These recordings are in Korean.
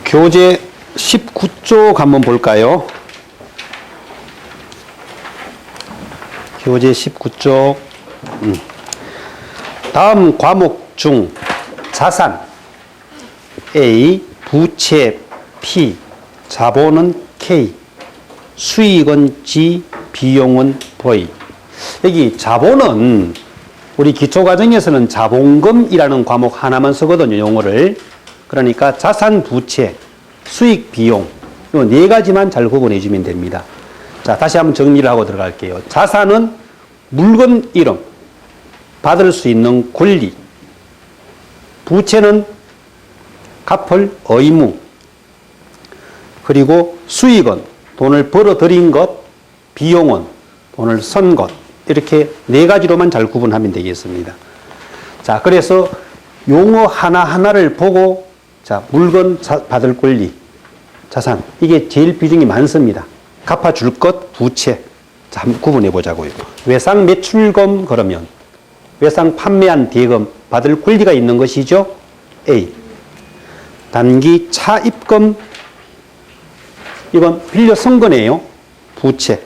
교재 19쪽 한번 볼까요? 교재 19쪽. 다음 과목 중 자산 A, 부채 P, 자본은 K, 수익은 G, 비용은 V. 여기 자본은 우리 기초과정에서는 자본금이라는 과목 하나만 쓰거든요, 용어를. 그러니까 자산, 부채, 수익, 비용, 이 네 가지만 잘 구분해 주면 됩니다. 자, 다시 한번 정리를 하고 들어갈게요. 자산은 물건 이름, 받을 수 있는 권리. 부채는 갚을 의무. 그리고 수익은 돈을 벌어들인 것, 비용은 돈을 쓴 것. 이렇게 네 가지로만 잘 구분하면 되겠습니다. 자, 그래서 용어 하나하나를 보고, 자, 물건 받을 권리, 자산. 이게 제일 비중이 많습니다. 갚아줄 것, 부채. 자, 한번 구분해 보자고요. 외상 매출금 그러면 외상 판매한 대금 받을 권리가 있는 것이죠. A. 단기 차입금, 이건 빌려 쓴 거네요. 부채.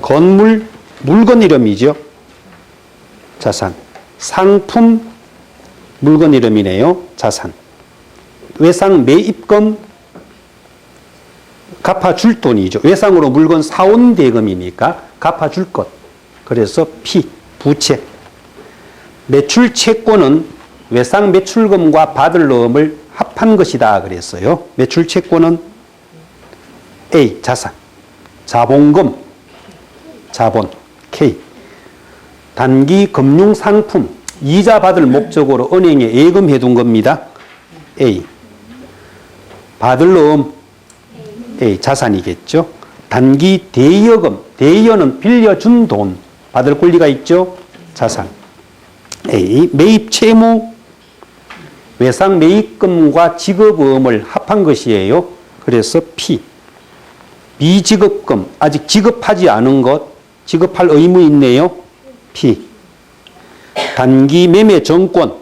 건물, 물건 이름이죠. 자산. 상품, 물건 이름이네요. 자산. 외상 매입금, 갚아줄 돈이죠. 외상으로 물건 사온 대금이니까 갚아줄 것. 그래서 P, 부채. 매출 채권은 외상 매출금과 받을 넣음을 합한 것이다 그랬어요. 매출 채권은 A, 자산. 자본금, 자본, K. 단기 금융상품, 이자 받을 목적으로 은행에 예금해 둔 겁니다. A. 받을 넣음, A, 자산이겠죠. 단기 대여금, 대여는 빌려준 돈, 받을 권리가 있죠. 자산. A. 매입 채무, 외상 매입금과 지급음을 합한 것이에요. 그래서 P. 미지급금, 아직 지급하지 않은 것, 지급할 의무 있네요. P. 단기 매매 정권,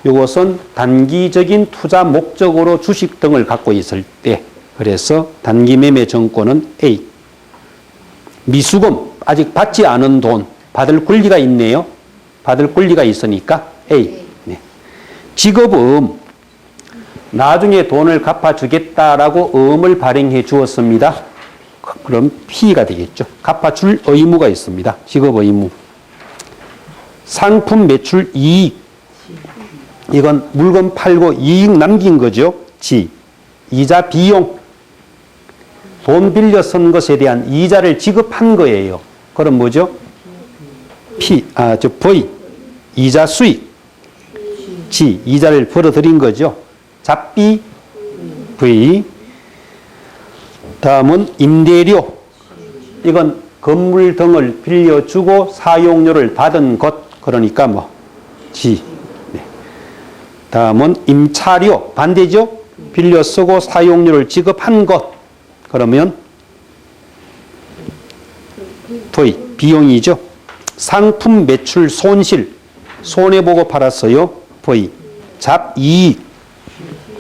이것은 단기적인 투자 목적으로 주식 등을 갖고 있을 때, 그래서 단기 매매 정권은 A. 미수금, 아직 받지 않은 돈, 받을 권리가 있네요. 받을 권리가 있으니까 A. 네. 지급음, 나중에 돈을 갚아주겠다라고 음을 발행해 주었습니다. 그럼 P가 되겠죠. 갚아줄 의무가 있습니다. 지급 의무. 상품 매출 이익, 이건 물건 팔고 이익 남긴 거죠. G. 이자 비용, 돈 빌려 쓴 것에 대한 이자를 지급한 거예요. 그럼 뭐죠? P, V. 이자 수익. G. 이자를 벌어들인 거죠. 잡비, V. 다음은 임대료. 이건 건물 등을 빌려주고 사용료를 받은 것. 그러니까 뭐, G. 네. 다음은 임차료. 반대죠? 빌려 쓰고 사용료를 지급한 것. 그러면 V. 비용이죠. 상품 매출 손실. 손해보고 팔았어요. V. 잡이익.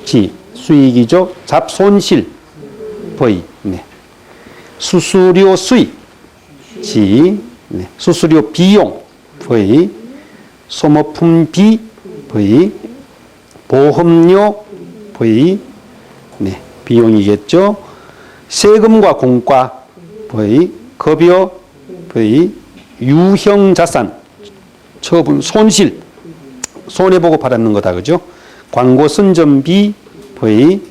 G. 수익이죠. 잡손실. V. 네. 수수료 수익. G. 네. 수수료 비용. V. 소모품비. V. 보험료. V. 네. 비용이겠죠. 세금과 공과. V. 급여. V. 유형자산. 처분 손실. 손해보고 팔았는 거다. 그죠? 광고 선전비, V.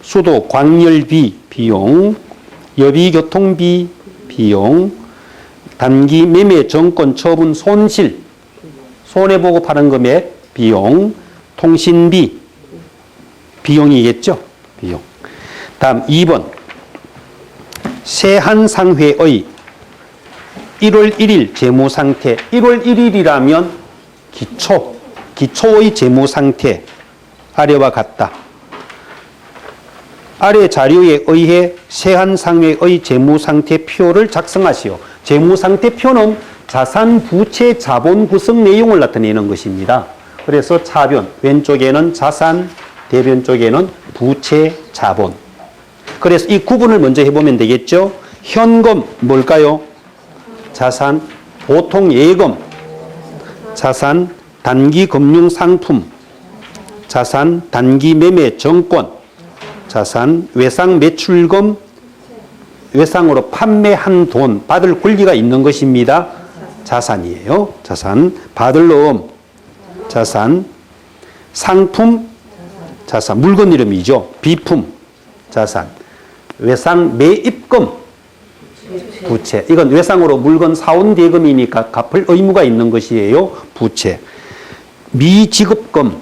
수도 광열비, 비용. 여비교통비, 비용. 단기 매매 정권 처분 손실. 손해보고 파는 금액, 비용. 통신비, 비용이겠죠? 비용. 다음 2번. 세한상회의 1월 1일 재무상태. 1월 1일이라면 기초의 재무상태. 아래와 같다. 아래 자료에 의해 세한상회의 재무상태표를 작성하시오. 재무상태표는 자산, 부채, 자본 구성 내용을 나타내는 것입니다. 그래서 차변, 왼쪽에는 자산, 대변 쪽에는 부채, 자본. 그래서 이 구분을 먼저 해보면 되겠죠. 현금 뭘까요? 자산, 보통 예금, 자산, 단기 금융 상품, 자산, 단기 매매 정권, 자산, 외상 매출금, 외상으로 판매한 돈, 받을 권리가 있는 것입니다. 자산이에요. 자산, 받을 놈, 자산, 상품, 자산, 물건 이름이죠. 비품, 자산, 외상 매입금, 부채. 이건 외상으로 물건 사온 대금이니까 갚을 의무가 있는 것이에요. 부채. 미지급금,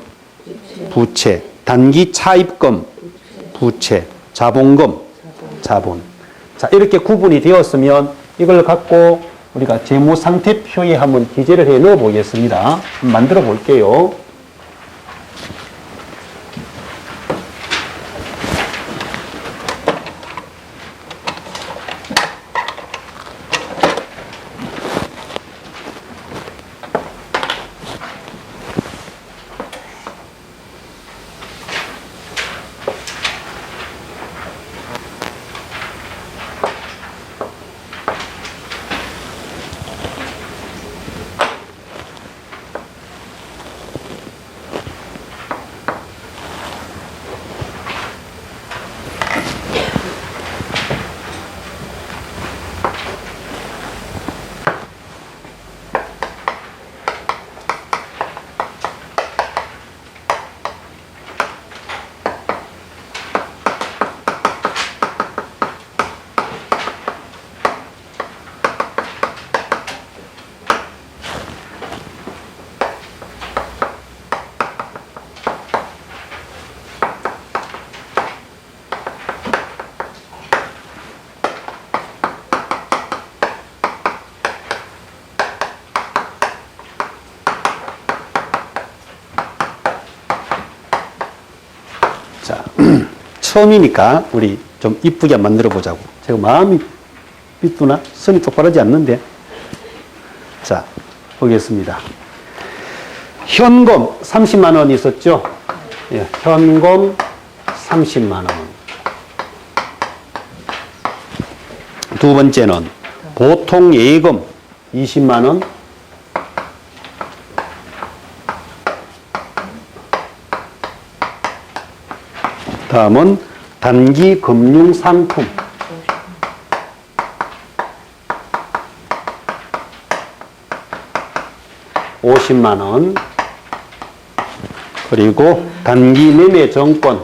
부채. 단기 차입금, 부채. 자본금, 자본. 자, 이렇게 구분이 되었으면 이걸 갖고 우리가 재무상태표에 한번 기재를 해 넣어 보겠습니다. 만들어 볼게요. 자, 처음이니까 우리 좀 이쁘게 만들어 보자고. 제가 마음이 삐뚤나? 선이 똑바르지 않는데. 자, 보겠습니다. 현금 30만 원 있었죠? 예, 현금 30만 원. 두 번째는 보통 예금 20만 원. 다음은 단기 금융 상품. $50만 원. 그리고 단기 매매 정권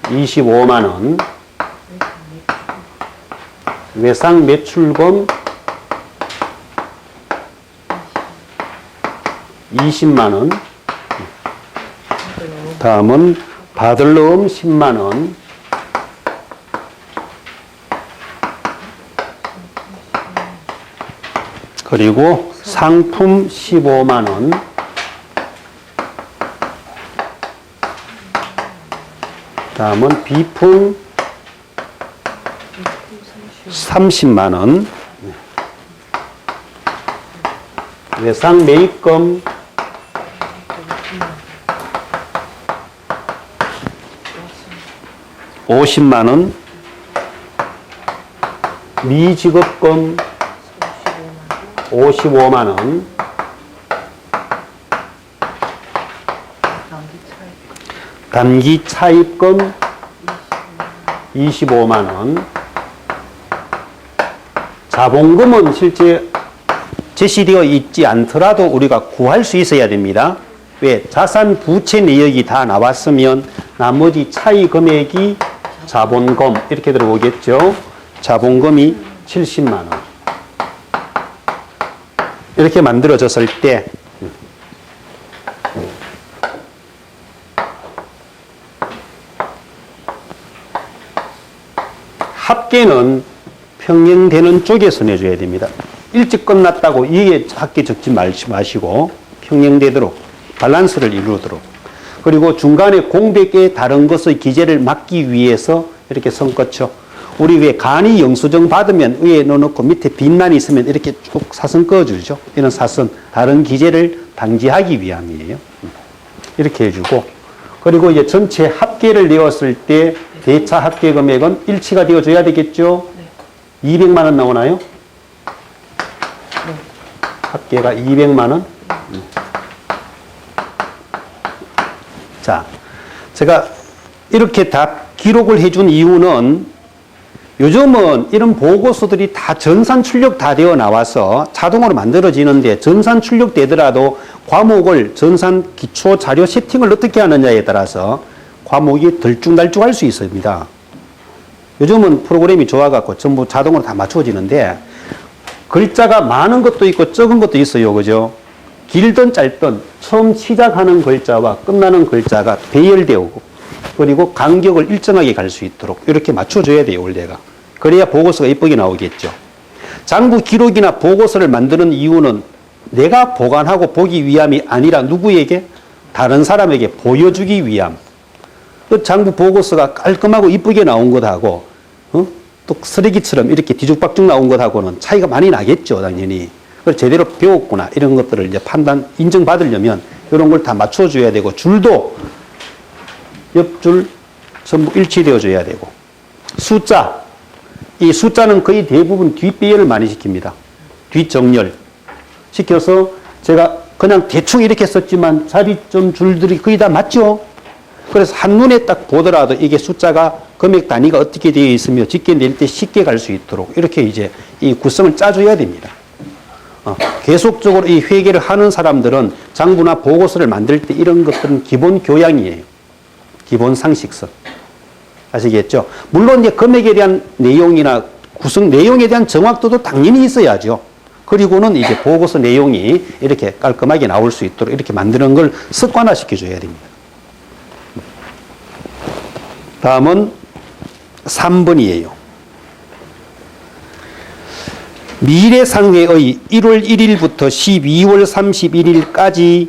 25만 원. 외상 매출금 20만 원. 다음은 받을 놈 10만 원. 그리고 상품 15만 원. 다음은 비품 30만 원. 외상 매입금 50만 원. 미지급금 55만 원. 단기 차입금 25만 원. 자본금은 실제 제시되어 있지 않더라도 우리가 구할 수 있어야 됩니다. 왜? 자산 부채 내역이 다 나왔으면 나머지 차이 금액이 자본금 이렇게 들어오겠죠. 자본금이 70만 원. 이렇게 만들어졌을 때 합계는 평행되는 쪽에서 내줘야 됩니다. 일찍 끝났다고 이게 합계 적지 마시고 평행되도록 밸런스를 이루도록. 그리고 중간에 공백에 다른 것의 기재를 막기 위해서 이렇게 선 거죠. 우리 왜 간이 영수증 받으면 위에 넣어놓고 밑에 빈란이 있으면 이렇게 쭉 사선 꺼주죠. 이런 사선, 다른 기재를 방지하기 위함이에요. 이렇게 해주고, 그리고 이제 전체 합계를 내었을 때 대차 합계 금액은 일치가 되어줘야 되겠죠. 200만 원 나오나요? 합계가 200만 원. 자, 제가 이렇게 다 기록을 해준 이유는 요즘은 이런 보고서들이 다 전산 출력 다 되어 나와서 자동으로 만들어지는데, 전산 출력되더라도 과목을 전산 기초 자료 세팅을 어떻게 하느냐에 따라서 과목이 들쭉날쭉할 수 있습니다. 요즘은 프로그램이 좋아갖고 전부 자동으로 다 맞춰지는데, 글자가 많은 것도 있고 적은 것도 있어요. 그죠? 길든 짧든 처음 시작하는 글자와 끝나는 글자가 배열되고, 그리고 간격을 일정하게 갈 수 있도록 이렇게 맞춰줘야 돼요, 원래가. 그래야 보고서가 이쁘게 나오겠죠. 장부 기록이나 보고서를 만드는 이유는 내가 보관하고 보기 위함이 아니라 누구에게? 다른 사람에게 보여주기 위함. 그 장부 보고서가 깔끔하고 이쁘게 나온 것하고, 또 쓰레기처럼 이렇게 뒤죽박죽 나온 것하고는 차이가 많이 나겠죠, 당연히. 그걸 제대로 배웠구나, 이런 것들을 이제 판단, 인정받으려면 이런 걸 다 맞춰줘야 되고, 줄도 옆줄 전부 일치되어 줘야 되고, 숫자, 이 숫자는 거의 대부분 뒷배열을 많이 시킵니다. 뒷정렬 시켜서 제가 그냥 대충 이렇게 썼지만 자리점 줄들이 거의 다 맞죠? 그래서 한눈에 딱 보더라도 이게 숫자가 금액 단위가 어떻게 되어 있으며 집계 낼 때 쉽게 갈 수 있도록 이렇게 이제 이 구성을 짜줘야 됩니다. 계속적으로 이 회계를 하는 사람들은 장부나 보고서를 만들 때 이런 것들은 기본 교양이에요. 기본 상식성. 아시겠죠? 물론 이제 금액에 대한 내용이나 구성 내용에 대한 정확도도 당연히 있어야죠. 그리고는 이제 보고서 내용이 이렇게 깔끔하게 나올 수 있도록 이렇게 만드는 걸 습관화 시켜줘야 됩니다. 다음은 3번이에요. 미래상회의 1월 1일부터 12월 31일까지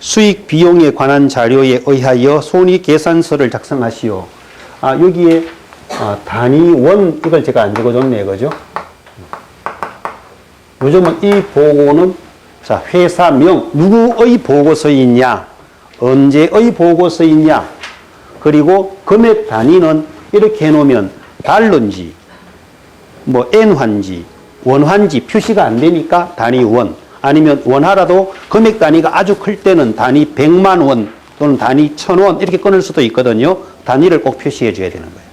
수익 비용에 관한 자료에 의하여 손익계산서를 작성하시오. 여기에 단위원 이걸 제가 안 적어줬네, 그죠? 요즘은 이 보고는 자, 회사명, 누구의 보고서이냐, 언제의 보고서이냐, 그리고 금액 단위는 이렇게 해놓으면 달러인지, 뭐 N환지, 원환지 표시가 안 되니까 단위원, 아니면 원하라도 금액 단위가 아주 클 때는 단위 100만 원 또는 단위 1000원 이렇게 끊을 수도 있거든요. 단위를 꼭 표시해 줘야 되는 거예요.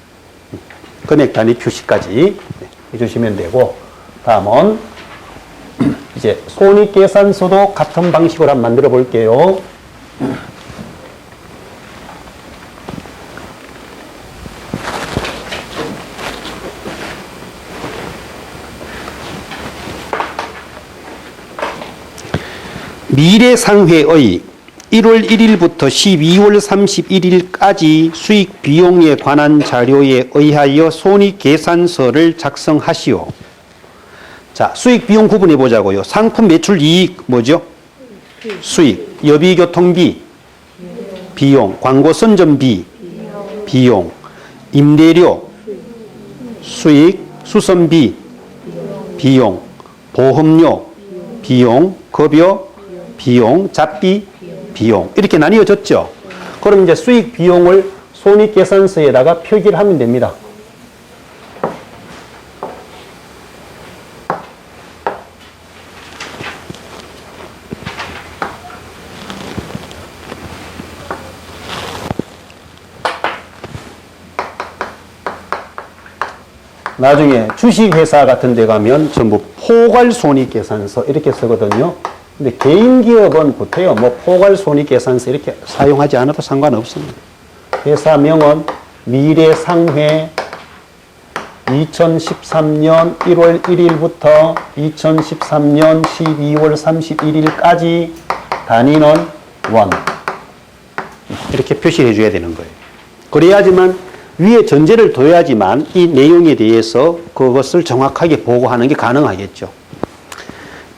금액 단위 표시까지 해주시면 되고, 다음은 이제 손익계산서도 같은 방식으로 한번 만들어 볼게요. 미래상회의 1월 1일부터 12월 31일까지 수익 비용에 관한 자료에 의하여 손익계산서를 작성하시오. 자, 수익 비용 구분해 보자고요. 상품 매출 이익 뭐죠? 수익, 여비교통비, 비용, 광고 선전비, 비용, 임대료, 수익, 수선비, 비용, 보험료, 비용, 급여, 비용, 잡비, 비용 이렇게 나뉘어졌죠. 그럼 이제 수익 비용을 손익계산서에다가 표기를 하면 됩니다. 나중에 주식회사 같은 데 가면 전부 포괄손익계산서 이렇게 쓰거든요. 근데 개인기업은 보통요, 뭐 포괄손익계산서 이렇게 사용하지 않아도 상관없습니다. 회사명은 미래상회 2013년 1월 1일부터 2013년 12월 31일까지 단위는 원. 이렇게 표시해 줘야 되는 거예요. 그래야지만 위에 전제를 둬야지만 이 내용에 대해서 그것을 정확하게 보고하는 게 가능하겠죠.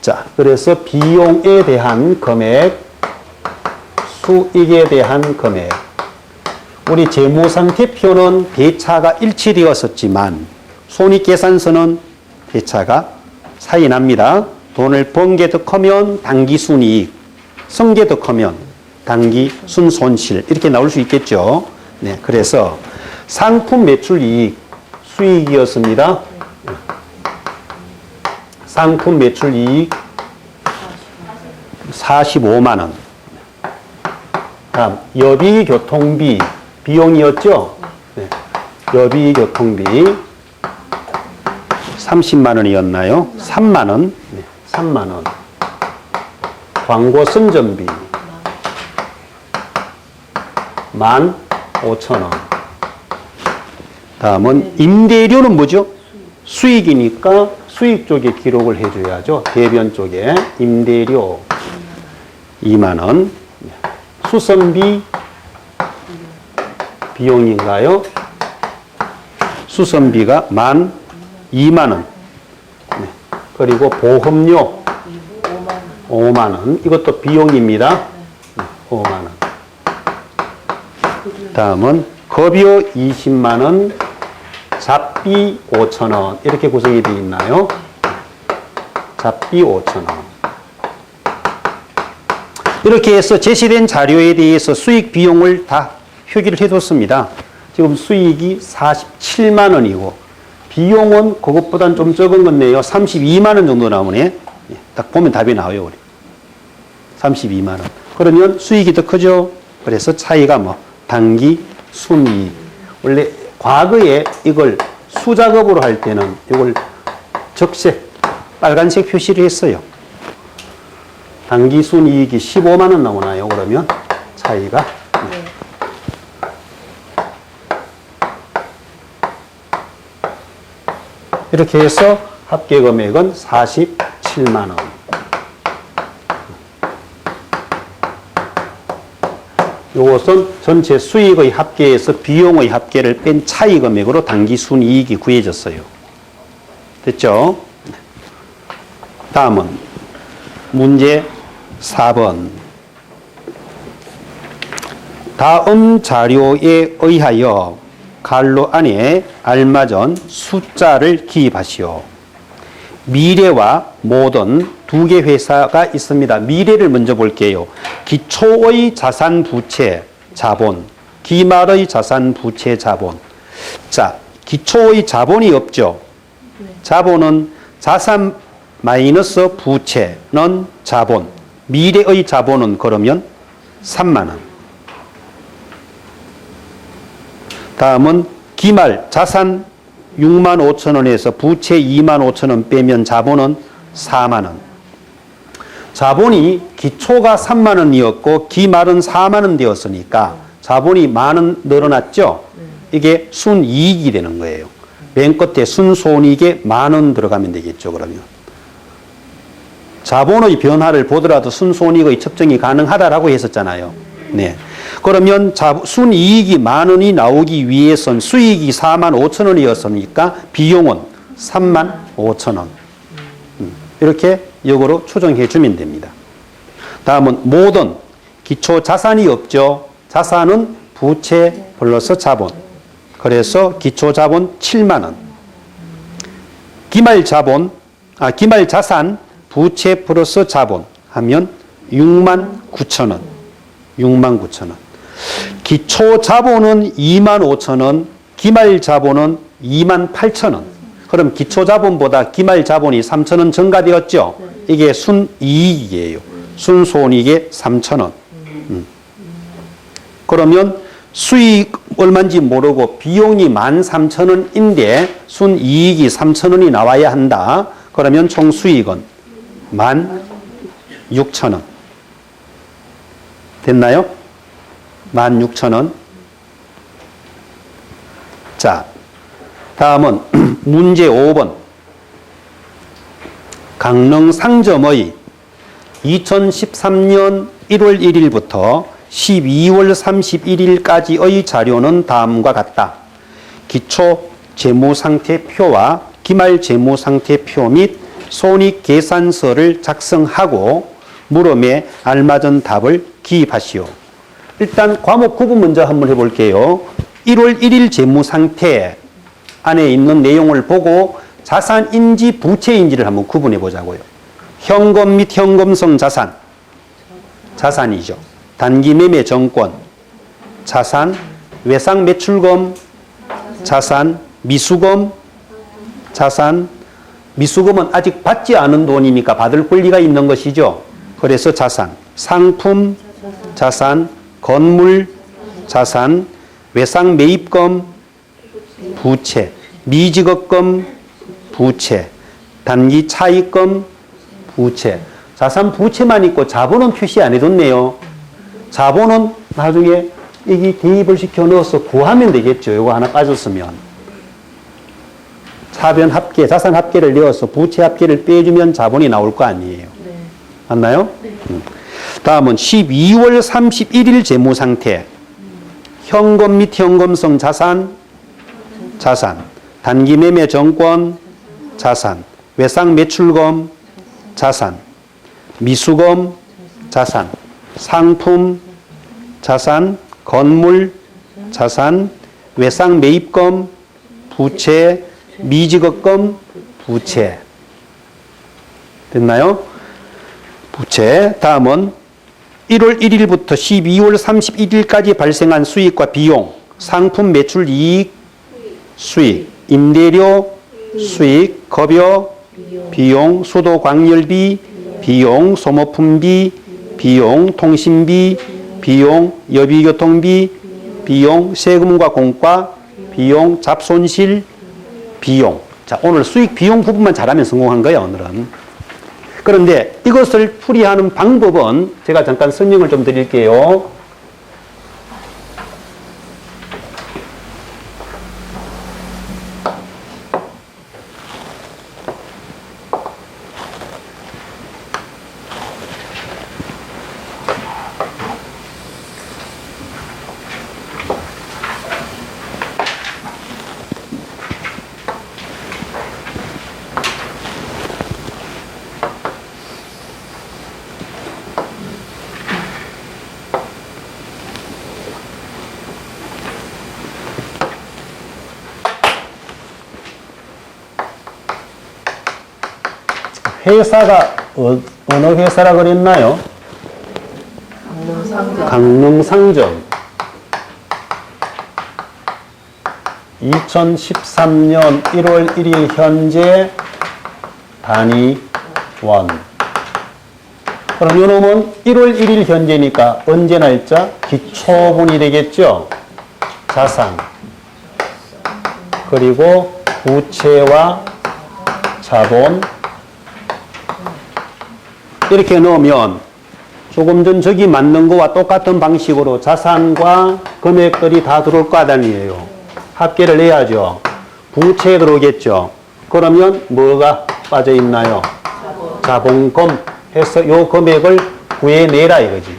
자, 그래서 비용에 대한 금액, 수익에 대한 금액, 우리 재무상태표는 대차가 일치되었었지만 손익계산서는 대차가 차이 납니다. 돈을 번 게 더 크면 당기순이익, 쓴 게 더 크면 당기순손실 이렇게 나올 수 있겠죠. 네, 그래서 상품 매출이익 수익이었습니다. 상품 매출이익 45만 원. 다음 여비교통비 비용이었죠. 네. 여비교통비 30만 원이었나요? 3만 원. 네. 3만 원. 광고 선전비 15,000원. 다음은 임대료는 뭐죠? 수익이니까 수익 쪽에 기록을 해줘야죠. 대변 쪽에 임대료 2만 원. 수선비 비용인가요? 수선비가 12,000원. 네. 그리고 보험료 5만 원. 이것도 비용입니다. 네. 5만 원. 다음은 급여 20만 원, 잡비 5,000원. 이렇게 구성이 되어 있나요? 잡비 5,000원. 이렇게 해서 제시된 자료에 대해서 수익 비용을 다 표기를 해뒀습니다. 지금 수익이 47만 원이고 비용은 그것보다는 좀 적은 건데요. 32만 원 정도 나오네. 딱 보면 답이 나와요. 우리. 32만 원. 그러면 수익이 더 크죠. 그래서 차이가 뭐 당기, 순이익. 원래 과거에 이걸 수작업으로 할 때는 이걸 적색, 빨간색 표시를 했어요. 당기 순이익이 15만 원 나오나요? 그러면 차이가. 네. 이렇게 해서 합계 금액은 47만 원. 이것은 전체 수익의 합계에서 비용의 합계를 뺀 차이 금액으로 당기 순이익이 구해졌어요. 됐죠? 다음은 문제 4번. 다음 자료에 의하여 갈로 안에 알맞은 숫자를 기입하시오. 미래와 모든 두 개 회사가 있습니다. 미래를 먼저 볼게요. 기초의 자산 부채 자본, 기말의 자산 부채 자본. 자, 기초의 자본이 없죠. 자본은 자산 마이너스 부채는 자본. 미래의 자본은 그러면 3만 원. 다음은 기말 자산 6만 5천 원에서 부채 2만 5천 원 빼면 자본은 4만 원. 자본이 기초가 3만 원이었고 기말은 4만 원 되었으니까 자본이 만 원 늘어났죠. 이게 순이익이 되는 거예요. 맨 끝에 순손익에 만 원 들어가면 되겠죠. 그러면 자본의 변화를 보더라도 순손익의 측정이 가능하다라고 했었잖아요. 네. 그러면 순이익이 만 원이 나오기 위해선 수익이 4만 5천 원이었으니까 비용은 3만 5천 원. 이렇게 역으로 추정해 주면 됩니다. 다음은 모든 기초 자산이 없죠. 자산은 부채 플러스 자본. 그래서 기초 자본 7만 원. 기말 자산 부채 플러스 자본 하면 6만 9천 원. 6만 9천 원. 기초 자본은 2만 5천 원, 기말 자본은 2만 8천 원. 그럼 기초 자본보다 기말 자본이 3천 원 증가되었죠? 이게 순이익이에요. 순손익에 3천 원. 그러면 수익 얼마인지 모르고 비용이 13,000원인데 순이익이 3,000원이 나와야 한다. 그러면 총 수익은 16,000원. 됐나요? 16,000원. 자, 다음은 문제 5번. 강릉 상점의 2013년 1월 1일부터 12월 31일까지의 자료는 다음과 같다. 기초 재무상태표와 기말 재무상태표 및 손익계산서를 작성하고 물음에 알맞은 답을 기입하시오. 일단 과목 구분 먼저 한번 해볼게요. 1월 1일 재무상태 안에 있는 내용을 보고 자산인지 부채인지를 한번 구분해 보자고요. 현금 및 현금성 자산, 자산이죠. 단기 매매 정권, 자산, 외상 매출금, 자산, 미수금, 자산, 미수금은 아직 받지 않은 돈이니까 받을 권리가 있는 것이죠. 그래서 자산, 상품, 자산, 건물, 자산, 외상 매입금, 부채, 미지급금, 부채, 단기 차익금, 부채. 자산 부채만 있고 자본은 표시 안 해뒀네요. 자본은 나중에 여기 대입을 시켜 넣어서 구하면 되겠죠. 이거 하나 빠졌으면. 차변 합계, 자산 합계를 넣어서 부채 합계를 빼주면 자본이 나올 거 아니에요. 네. 맞나요? 네. 다음은 12월 31일 재무 상태. 현금 및 현금성 자산, 자산. 단기 매매 정권, 자산. 외상 매출금, 자산. 미수금, 자산. 상품, 자산. 건물, 자산. 외상 매입금, 부채. 미지급금, 부채. 됐나요? 부채. 다음은 1월 1일부터 12월 31일까지 발생한 수익과 비용, 상품 매출 이익, 수익, 임대료, 수익, 급여, 비용, 수도 광열비, 비용, 소모품비, 비용, 통신비, 비용, 여비교통비, 비용, 세금과 공과, 비용, 잡손실, 비용. 자, 오늘 수익 비용 부분만 잘하면 성공한 거예요, 오늘은. 그런데 이것을 풀이하는 방법은 제가 잠깐 설명을 좀 드릴게요. 회사가 어느 회사라 그랬나요? 강릉상점. 강릉상점. 2013년 1월 1일 현재 단위원. 그럼 이놈은 1월 1일 현재니까 언제 날짜? 기초분이 되겠죠? 자산. 그리고 부채와 자본. 이렇게 넣으면 조금 전 저기 맞는 거와 똑같은 방식으로 자산과 금액들이 다 들어올 거 아니에요. 합계를 내야죠. 부채 들어오겠죠. 그러면 뭐가 빠져 있나요? 자본금 해서 요 금액을 구해내라 이거지.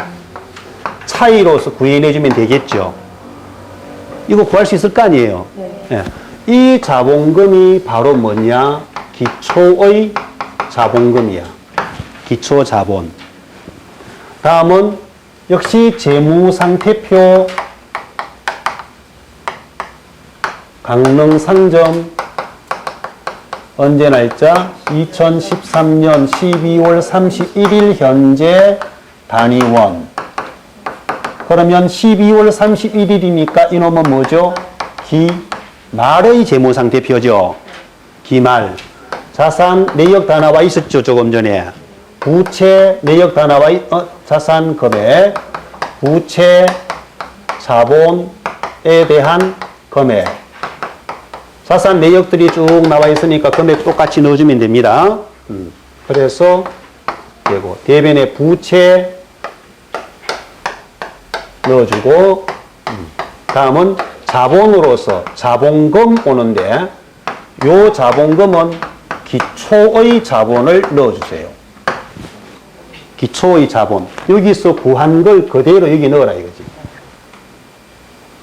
차이로서 구해내주면 되겠죠. 이거 구할 수 있을 거 아니에요. 네. 이 자본금이 바로 뭐냐? 기초의 자본금이야. 기초 자본. 다음은 역시 재무상태표 강릉상점 언제 날짜? 2013년 12월 31일 현재 단위원. 그러면 12월 31일이니까 이놈은 뭐죠? 기말의 재무상태표죠. 기말. 자산 내역 다 나와 있었죠, 조금 전에. 부채 내역 다 나와 자산 금액, 부채 자본에 대한 금액. 자산 내역들이 쭉 나와 있으니까 금액 똑같이 넣어주면 됩니다. 그래서 되고 대변에 부채 넣어주고 다음은 자본으로서 자본금 오는데 요 자본금은 기초의 자본을 넣어주세요. 기초의 자본. 여기서 구한 걸 그대로 여기 넣어라 이거지.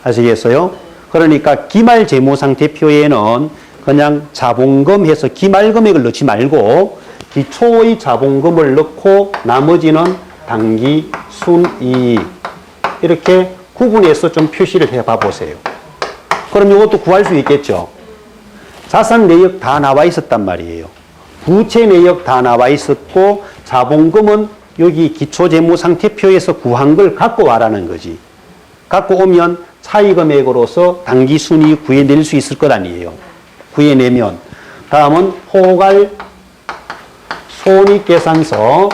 아시겠어요? 그러니까 기말 재무상태표에는 그냥 자본금 해서 기말 금액을 넣지 말고 기초의 자본금을 넣고 나머지는 단기 순이익, 이렇게 구분해서 좀 표시를 해봐 보세요. 그럼 이것도 구할 수 있겠죠. 자산 내역 다 나와 있었단 말이에요. 부채 내역 다 나와 있었고 자본금은 여기 기초재무상태표에서 구한 걸 갖고 와라는 거지. 갖고 오면 차이금액으로서 당기순이익 구해낼 수 있을 것 아니에요. 구해내면 다음은 포괄 손익계산서,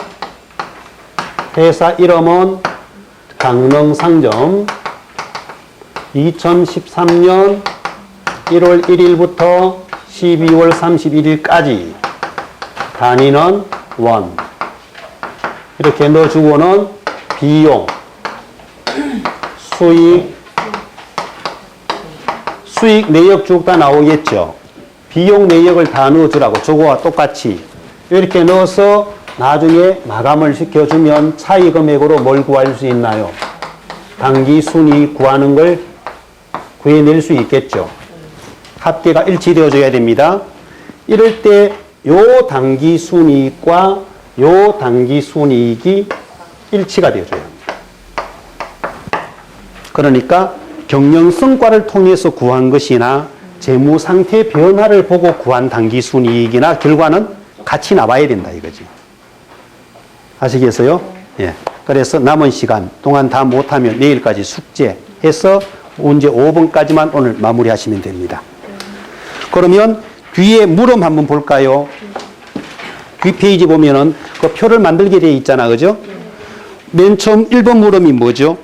회사 이름은 강릉상점, 2013년 1월 1일부터 12월 31일까지, 단위는 원. 이렇게 넣어주고는 비용, 수익 내역 쭉 다 나오겠죠. 비용 내역을 다 넣어주라고 저거와 똑같이 이렇게 넣어서 나중에 마감을 시켜주면 차이금액으로 뭘 구할 수 있나요? 당기순이익 구하는 걸 구해낼 수 있겠죠. 합계가 일치되어줘야 됩니다. 이럴 때 요 당기순이익과 요 당기순이익이 일치가 되어줘야 합니다. 그러니까 경영성과를 통해서 구한 것이나 재무상태 변화를 보고 구한 당기순이익이나 결과는 같이 나와야 된다 이거지. 아시겠어요? 예. 그래서 남은 시간 동안 다 못하면 내일까지 숙제해서 문제 5번까지만 오늘 마무리하시면 됩니다. 그러면 뒤에 물음 한번 볼까요? 뒤 페이지 보면은 그 표를 만들게 되어 있잖아, 그죠? 맨 처음 1번 물음이 뭐죠?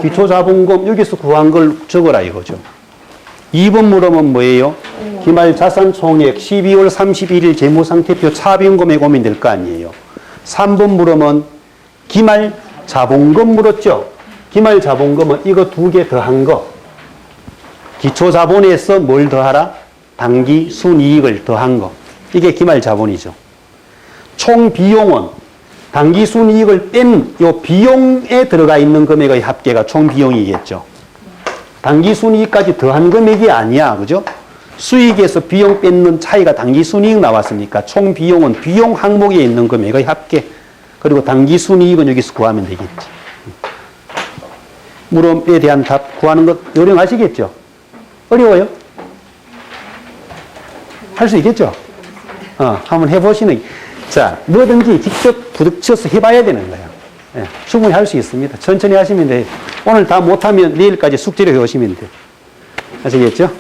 기초자본금 여기서 구한 걸 적어라 이거죠. 2번 물음은 뭐예요? 기말 자산 총액 12월 31일 재무상태표 차변금액 오면 될 거 아니에요. 3번 물음은 기말 자본금 물었죠. 기말 자본금은 이거 두 개 더한 거. 기초자본에서 뭘 더하라? 당기 순이익을 더한 거. 이게 기말 자본이죠. 총 비용은 당기 순이익을 뺀 요 비용에 들어가 있는 금액의 합계가 총 비용이겠죠. 당기 순이익까지 더한 금액이 아니야. 그죠? 수익에서 비용 뺏는 차이가 당기 순이익 나왔으니까 총 비용은 비용 항목에 있는 금액의 합계. 그리고 당기 순이익은 여기서 구하면 되겠지. 물음에 대한 답 구하는 것 요령하시겠죠? 어려워요? 할 수 있겠죠? 한번 해보시는. 자, 뭐든지 직접 부딪혀서 해봐야 되는 거예요. 예, 충분히 할 수 있습니다. 천천히 하시면 돼요. 오늘 다 못하면 내일까지 숙제를 해오시면 돼요. 아시겠죠?